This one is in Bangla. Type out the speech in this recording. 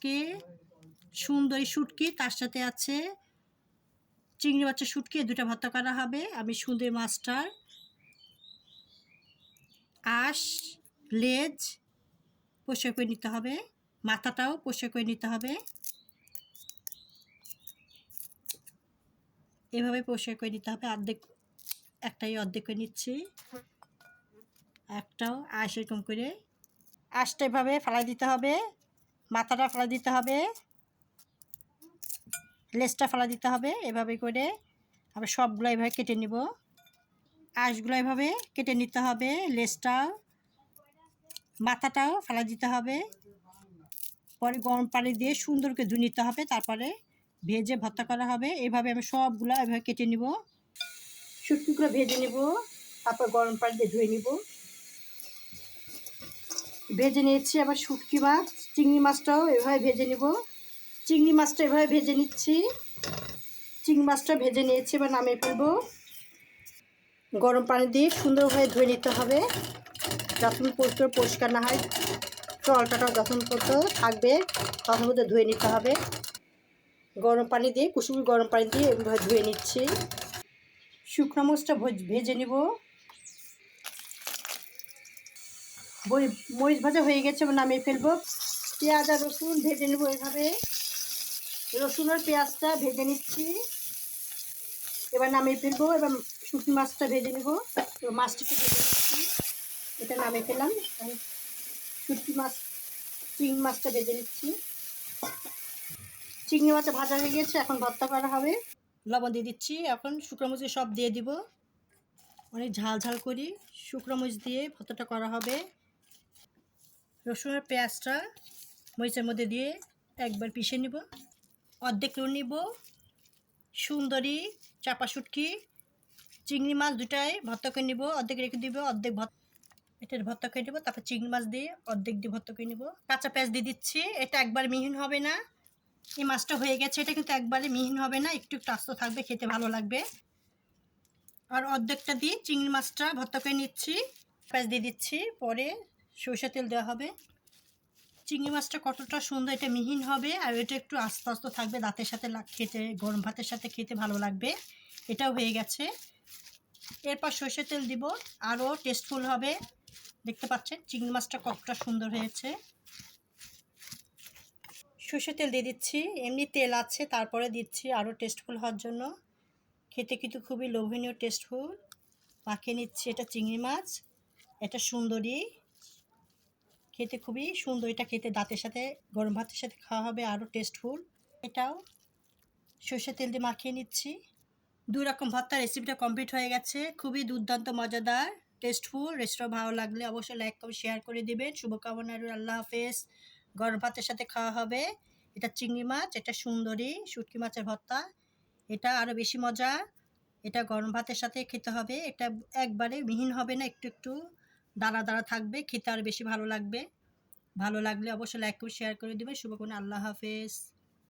কে সুন্দরী শুটকি, তার সাথে আছে চিংড়ি মাছের শুটকি, দুটো ভর্তা করা হবে। আমি সুন্দরী মাছটার আঁশ, লেজ পরিষ্কার করে নিতে হবে, মাথাটাও পরিষ্কার করে নিতে হবে। এভাবে পরিষ্কার করে নিতে হবে। একটাই অর্ধেক করে নিচ্ছি, একটাও আঁশ এরকম করে আঁশটা এভাবে ফেলাই দিতে হবে, মাথাটা ফেলাই দিতে হবে, লেজটা ফেলা দিতে হবে। এভাবে করে আবার সবগুলো এভাবে কেটে নিব। আঁশগুলো এভাবে কেটে নিতে হবে, লেজটা মাথাটাও ফেলা দিতে হবে। পরে গরম পানি দিয়ে সুন্দর করে ধুয়ে নিতে হবে, তারপরে ভেজে ভর্তা করা হবে। এভাবে আমি সবগুলো এভাবে কেটে নিব, শুটকিগুলো ভেজে নিব, তারপর গরম পানি দিয়ে ধুয়ে নিব। ভেজে নিয়েছি। আবার শুটকি মাছ, চিংড়ি মাছটাও এভাবে ভেজে নিব। চিংড়ি মাছটা এভাবে ভেজে নিচ্ছি, চিংড়ি মাছটা ভেজে নিয়েছি। এবার নামিয়ে ফেলবো। গরম পানি দিয়ে সুন্দরভাবে ধুয়ে নিতে হবে, যতক্ষণ পর্যন্ত পরিষ্কার না হয়, জলটাটাও যতক্ষণ পর্যন্ত থাকবে তখন পর্যন্ত ধুয়ে নিতে হবে। গরম পানি দিয়ে, কুসুম গরম পানি দিয়ে এভাবে ধুয়ে নিচ্ছি। শুকনো মরিচটা ভেজে নিব। মরিচ ভাজা হয়ে গেছে, নামিয়ে ফেলবো। পেঁয়াজ আর রসুন ভেজে নেব। এভাবে রসুন আর পেঁয়াজটা ভেজে নিচ্ছি, এবার নামিয়ে ফেলবো। এবার শুকনো মাছটা ভেজে নেব, মাছটাকে ভেজে নিচ্ছি। এটা নামিয়ে ফেলাম। শুটকি মাছ, চিংড়ি মাছটা ভেজে নিচ্ছি। চিংড়ি মাছটা ভাজা হয়ে গেছে, এখন ভর্তা করা হবে। লবণ দিয়ে দিচ্ছি। এখন শুকনো মরিচ সব দিয়ে দিব, অনেক ঝাল ঝাল করি। শুকনো মরিচ দিয়ে ভর্তাটা করা হবে। রসুনের পেঁয়াজটা মরিচের মধ্যে দিয়ে একবার পিষে নিব। অর্ধেক নুন নিব। সুন্দরী চাপা শুটকি, চিংড়ি মাছ দুটাই ভর্তা করে নিব, অর্ধেক রেখে দিব, অর্ধেক এটার ভর্তা করে নেবো। তারপর চিংড়ি মাছ দিয়ে অর্ধেক দিয়ে ভর্তা করে নেবো। কাঁচা পেঁয়াজ দিয়ে দিচ্ছি। এটা একবার মিহিন হবে না, এই মাছটা হয়ে গেছে, এটা কিন্তু একবারে মিহিন হবে না, একটু একটু আস্ত থাকবে, খেতে ভালো লাগবে। আর অর্ধেকটা দিয়ে চিংড়ি মাছটা ভর্তা করে নিচ্ছি। পেঁয়াজ দিয়ে দিচ্ছি, পরে সরষের তেল দেওয়া হবে। চিংড়ি মাছটা কতটা সুন্দর, এটা মিহিন হবে আর এটা একটু আস্তে আস্তে থাকবে, দাঁতের সাথে খেতে, গরম ভাতের সাথে খেতে ভালো লাগবে। এটাও হয়ে গেছে। এরপর সরষের তেল দিব, আরও টেস্টফুল হবে। দেখতে পাচ্ছেন চিংড়ি মাছটা কতটা সুন্দর হয়েছে। সরষের তেল দিয়ে দিচ্ছি, এমনি তেল আছে, তারপরে দিচ্ছি আরও টেস্টফুল হওয়ার জন্য। খেতে কিন্তু খুবই লোভনীয়, টেস্টফুল। মাখিয়ে নিচ্ছি। এটা চিংড়ি মাছ, এটা সুন্দরী, খেতে খুবই সুন্দর। এটা খেতে দাঁতের সাথে, গরম ভাতের সাথে খাওয়া হবে, আরও টেস্টফুল। এটাও সরষের তেল দিয়ে মাখিয়ে নিচ্ছি। দুই রকম ভর্তা রেসিপিটা কমপ্লিট হয়ে গেছে। খুবই দুর্দান্ত, মজাদার, টেস্টফুল। রেসিপিটা ভালো লাগলে অবশ্যই লাইক করে শেয়ার করে দেবেন। শুভকামনা রইল। আল্লাহ হাফেজ। গরম ভাতের সাথে খাওয়া হবে। এটা চিংড়ি মাছ, এটা সুন্দরী শুটকি মাছের ভর্তা, এটা আরও বেশি মজা। এটা গরম ভাতের সাথে খেতে হবে। এটা একবারে মিহিন হবে না, একটু একটু দানা দানা থাকবে, খেতে আরও বেশি ভালো লাগবে। ভালো লাগলে অবশ্যই লাইক করে শেয়ার করে দেবেন। শুভকামনা। আল্লাহ হাফেজ।